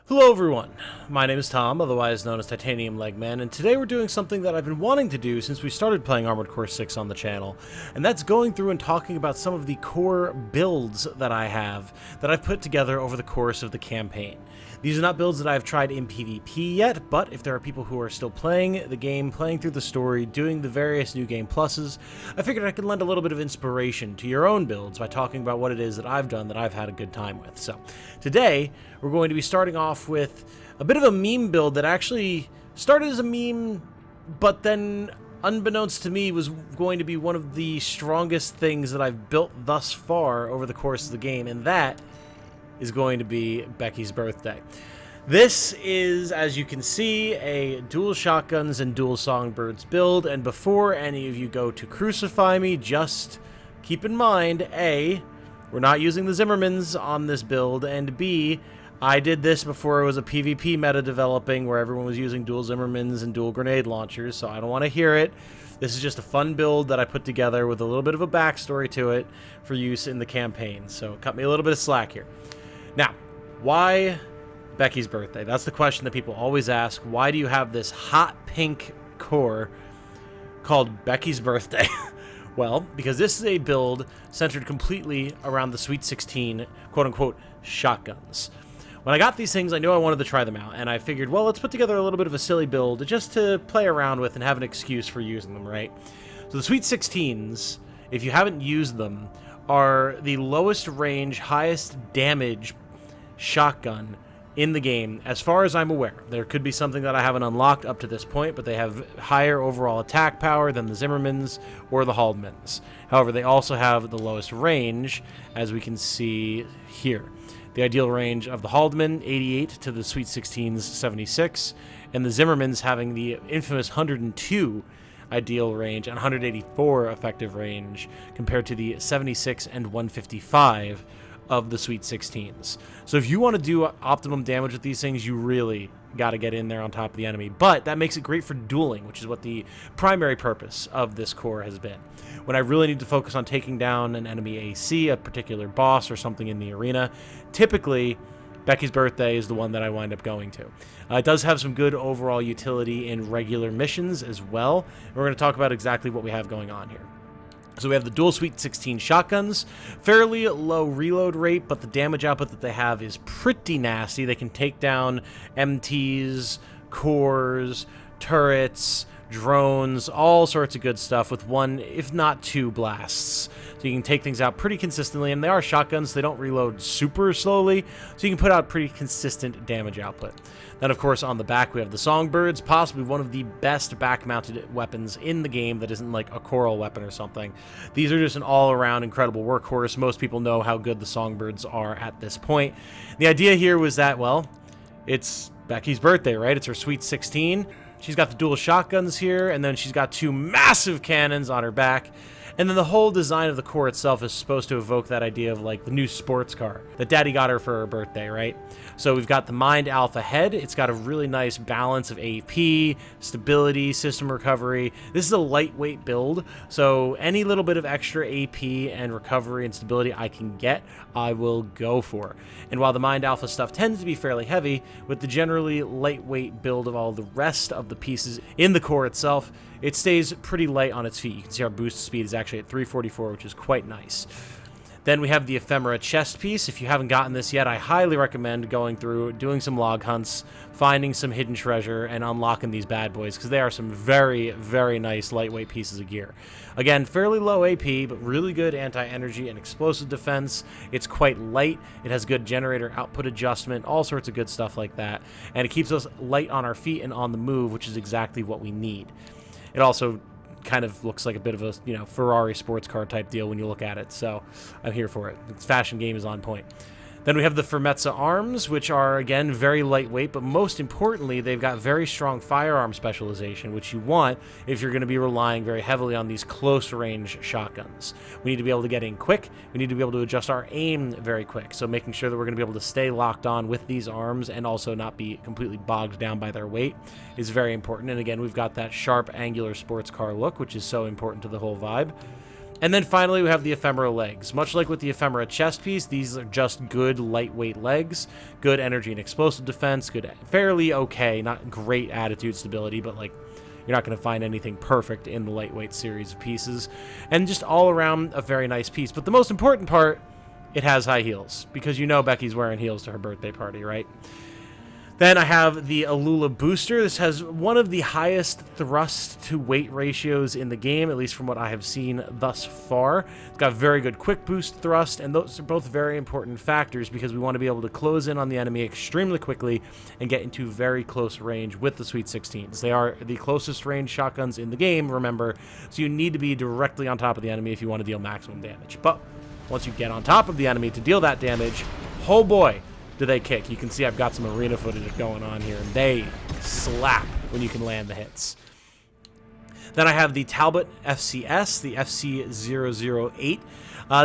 Hello everyone, my name is Tom, otherwise known as Titanium Legman, and today we're doing something that I've been wanting to do since we started playing Armored Core 6 on the channel, and that's going through and talking about some of the core builds that I have that I've put together over the course of the campaign. These are not builds that I've tried in PvP yet, but if there are people who are still playing the game, playing through the story, doing the various new game pluses, I figured I could lend a little bit of inspiration to your own builds by talking about what it is that I've done that I've had a good time with. So today, we're going to be starting off with a bit of a meme build that actually started as a meme, but then, unbeknownst to me, was going to be one of the strongest things that I've built thus far over the course of the game, and that is going to be Becky's birthday. This is, as you can see, a dual shotguns and dual songbirds build, and before any of you go to crucify me, just keep in mind, A, we're not using the Zimmermans on this build, and B, I did this before it was a PvP meta developing where everyone was using dual Zimmermans and dual grenade launchers, so I don't want to hear it. This is just a fun build that I put together with a little bit of a backstory to it for use in the campaign, so cut me a little bit of slack here. Now, why Becky's birthday? That's the question that people always ask. Why do you have this hot pink core called Becky's birthday? Well, because this is a build centered completely around the Sweet 16, quote-unquote, shotguns. When I got these things, I knew I wanted to try them out, and I figured, well, let's put together a little bit of a silly build just to play around with and have an excuse for using them, right? So the Sweet 16s, if you haven't used them, are the lowest range, highest damage shotgun in the game, as far as I'm aware. There could be something that I haven't unlocked up to this point, but they have higher overall attack power than the Zimmermans or the Haldeman's. However, they also have the lowest range, as we can see here. The ideal range of the Haldeman, 88, to the Sweet 16's 76, and the Zimmermans having the infamous 102 ideal range and 184 effective range compared to the 76 and 155 of the Sweet 16s. So if you want to do optimum damage with these things, you really got to get in there on top of the enemy. But that makes it great for dueling, which is what the primary purpose of this core has been. When I really need to focus on taking down an enemy AC, a particular boss or something in the arena, typically Becky's birthday is the one that I wind up going to. It does have some good overall utility in regular missions as well. We're going to talk about exactly what we have going on here. So we have the dual Sweet 16 shotguns, fairly low reload rate, but the damage output that they have is pretty nasty. They can take down MTs, cores, turrets, drones, all sorts of good stuff with one, if not two, blasts. So you can take things out pretty consistently, and they are shotguns, so they don't reload super slowly, so you can put out pretty consistent damage output. Then, of course, on the back, we have the Songbirds, possibly one of the best back-mounted weapons in the game that isn't like a coral weapon or something. These are just an all-around incredible workhorse. Most people know how good the Songbirds are at this point. The idea here was that, well, it's Becky's birthday, right? It's her Sweet 16. She's got the dual shotguns here, and then she's got two massive cannons on her back. And then the whole design of the core itself is supposed to evoke that idea of like the new sports car that Daddy got her for her birthday, right? So we've got the Mind Alpha head. It's got a really nice balance of AP, stability, system recovery. This is a lightweight build, so any little bit of extra AP and recovery and stability I can get, I will go for. And while the Mind Alpha stuff tends to be fairly heavy, with the generally lightweight build of all the rest of the pieces in the core itself, it stays pretty light on its feet. You can see our boost speed is actually at 344, which is quite nice. Then we have the Ephemera chest piece. If you haven't gotten this yet, I highly recommend going through, doing some log hunts, finding some hidden treasure, and unlocking these bad boys, because they are some very, very nice lightweight pieces of gear. Again, fairly low AP, but really good anti-energy and explosive defense. It's quite light. It has good generator output adjustment, all sorts of good stuff like that. And it keeps us light on our feet and on the move, which is exactly what we need. It also kind of looks like a bit of a, you know, Ferrari sports car type deal when you look at it, so I'm here for it. Its fashion game is on point. Then we have the Fermezza arms, which are, again, very lightweight, but most importantly, they've got very strong firearm specialization, which you want if you're going to be relying very heavily on these close-range shotguns. We need to be able to get in quick. We need to be able to adjust our aim very quick, so making sure that we're going to be able to stay locked on with these arms and also not be completely bogged down by their weight is very important. And again, we've got that sharp, angular sports car look, which is so important to the whole vibe. And then finally, we have the ephemera legs. Much like with the ephemera chest piece, these are just good lightweight legs, good energy and explosive defense, good, fairly okay, not great attitude stability, but like you're not going to find anything perfect in the lightweight series of pieces. And just all around a very nice piece. But the most important part, it has high heels, because you know Becky's wearing heels to her birthday party, right? Then I have the Alula Booster. This has one of the highest thrust to weight ratios in the game, at least from what I have seen thus far. It's got very good quick boost thrust, and those are both very important factors because we want to be able to close in on the enemy extremely quickly and get into very close range with the Sweet 16s. They are the closest range shotguns in the game, remember, so you need to be directly on top of the enemy if you want to deal maximum damage. But once you get on top of the enemy to deal that damage, oh boy, do they kick. You can see I've got some arena footage going on here, and they slap when you can land the hits. Then I have the Talbot FCS, the FC008.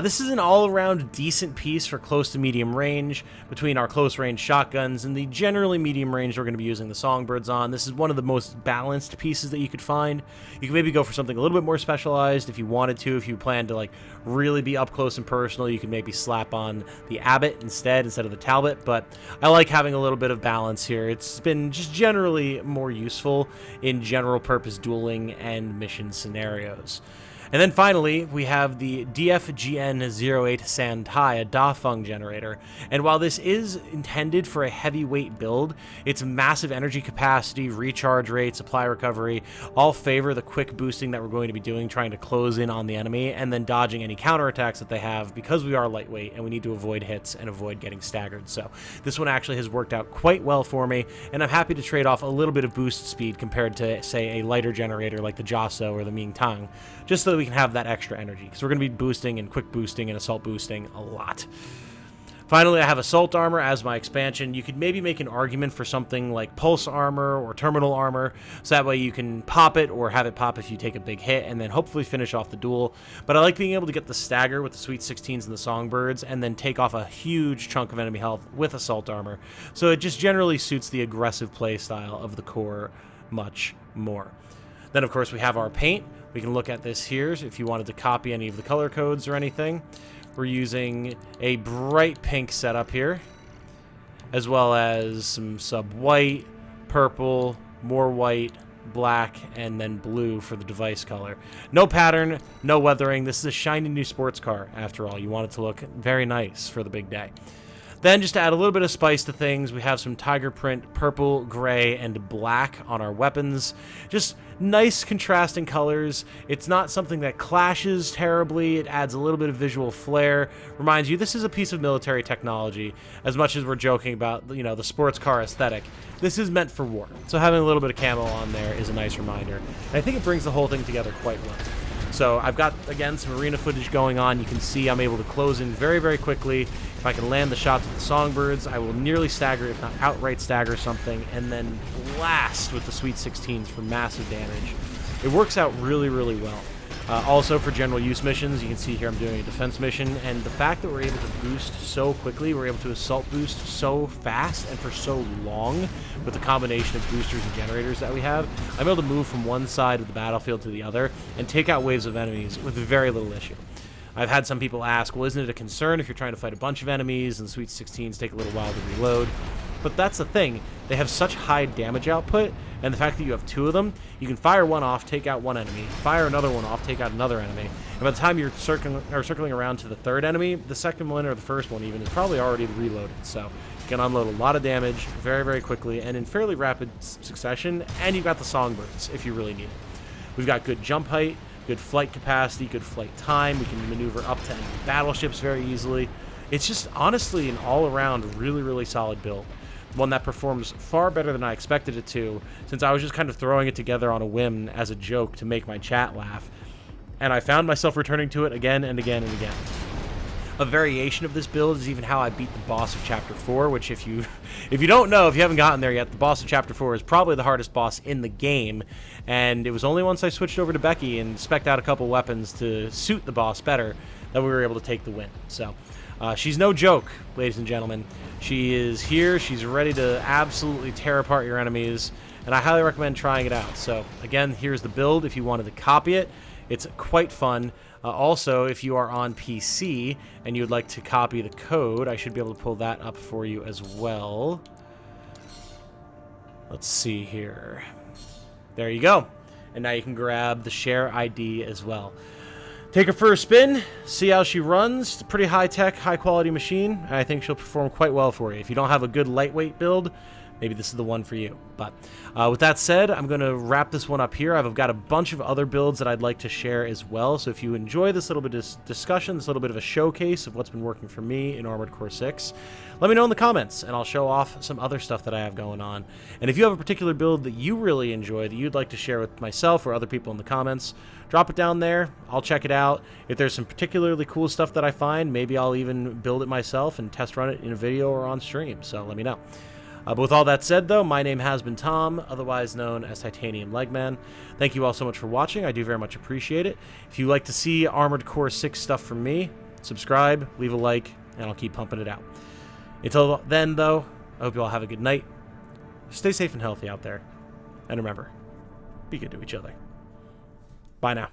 This is an all-around decent piece for close to medium range between our close range shotguns and the generally medium range we're going to be using the Songbirds on. This is one of the most balanced pieces that you could find. You can maybe go for something a little bit more specialized if you wanted to. If you plan to like really be up close and personal, you could maybe slap on the Abbott instead of the Talbot. But I like having a little bit of balance here. It's been just generally more useful in general purpose dueling and mission scenarios. And then finally, we have the DFGN08 Santai, a Dafeng generator. And while this is intended for a heavyweight build, its massive energy capacity, recharge rate, supply recovery, all favor the quick boosting that we're going to be doing, trying to close in on the enemy, and then dodging any counterattacks that they have because we are lightweight and we need to avoid hits and avoid getting staggered. So this one actually has worked out quite well for me, and I'm happy to trade off a little bit of boost speed compared to, say, a lighter generator like the Jiaso or the Mingtang, just so that we can have that extra energy, because we're going to be boosting and quick boosting and assault boosting a lot. Finally, I have assault armor as my expansion. You could maybe make an argument for something like pulse armor or terminal armor, so that way you can pop it or have it pop if you take a big hit and then hopefully finish off the duel. But I like being able to get the stagger with the Sweet 16s and the Songbirds and then take off a huge chunk of enemy health with assault armor. So it just generally suits the aggressive play style of the core much more. Then, of course, we have our paint. We can look at this here if you wanted to copy any of the color codes or anything. We're using a bright pink setup here, as well as some sub-white, purple, more white, black, and then blue for the device color. No pattern, no weathering. This is a shiny new sports car, after all. You want it to look very nice for the big day. Then, just to add a little bit of spice to things, we have some tiger print purple, gray, and black on our weapons. Just nice contrasting colors. It's not something that clashes terribly. It adds a little bit of visual flair. Reminds you, this is a piece of military technology. As much as we're joking about, you know, the sports car aesthetic, this is meant for war. So having a little bit of camo on there is a nice reminder. And I think it brings the whole thing together quite well. So I've got, again, some arena footage going on. You can see I'm able to close in very, very quickly. If I can land the shots with the Songbirds, I will nearly stagger, if not outright stagger something, and then blast with the Sweet 16s for massive damage. It works out really, really well. Also, for general use missions, you can see here I'm doing a defense mission, and the fact that we're able to boost so quickly, we're able to assault boost so fast and for so long with the combination of boosters and generators that we have, I'm able to move from one side of the battlefield to the other and take out waves of enemies with very little issue. I've had some people ask, well, isn't it a concern if you're trying to fight a bunch of enemies and Sweet 16s take a little while to reload? But that's the thing. They have such high damage output, and the fact that you have two of them, you can fire one off, take out one enemy, fire another one off, take out another enemy, and by the time you're circling around to the third enemy, the second one or the first one even is probably already reloaded. So you can unload a lot of damage very, very quickly and in fairly rapid succession, and you've got the Songbirds if you really need it. We've got good jump height, good flight capacity, good flight time. We can maneuver up to enemy battleships very easily. It's just honestly an all-around really, really solid build. One that performs far better than I expected it to, since I was just kind of throwing it together on a whim as a joke to make my chat laugh. And I found myself returning to it again and again and again. A variation of this build is even how I beat the boss of Chapter 4, which if you don't know, if you haven't gotten there yet, the boss of Chapter 4 is probably the hardest boss in the game. And it was only once I switched over to Becky and spec'd out a couple weapons to suit the boss better that we were able to take the win. So she's no joke, ladies and gentlemen. She is here. She's ready to absolutely tear apart your enemies, and I highly recommend trying it out. So again, here's the build if you wanted to copy it. It's quite fun. Also, if you are on PC and you'd like to copy the code, I should be able to pull that up for you as well. Let's see here. There you go. And now you can grab the share ID as well. Take her for a spin, see how she runs. It's a pretty high-tech, high-quality machine, and I think she'll perform quite well for you. If you don't have a good lightweight build, maybe this is the one for you. But with that said, I'm going to wrap this one up here. I've got a bunch of other builds that I'd like to share as well. So if you enjoy this little bit of discussion, this little bit of a showcase of what's been working for me in Armored Core 6, let me know in the comments, and I'll show off some other stuff that I have going on. And if you have a particular build that you really enjoy that you'd like to share with myself or other people in the comments, drop it down there. I'll check it out. If there's some particularly cool stuff that I find, maybe I'll even build it myself and test run it in a video or on stream. So let me know. But with all that said, though, my name has been Tom, otherwise known as Titanium Legman. Thank you all so much for watching. I do very much appreciate it. If you like to see Armored Core 6 stuff from me, subscribe, leave a like, and I'll keep pumping it out. Until then, though, I hope you all have a good night. Stay safe and healthy out there. And remember, be good to each other. Bye now.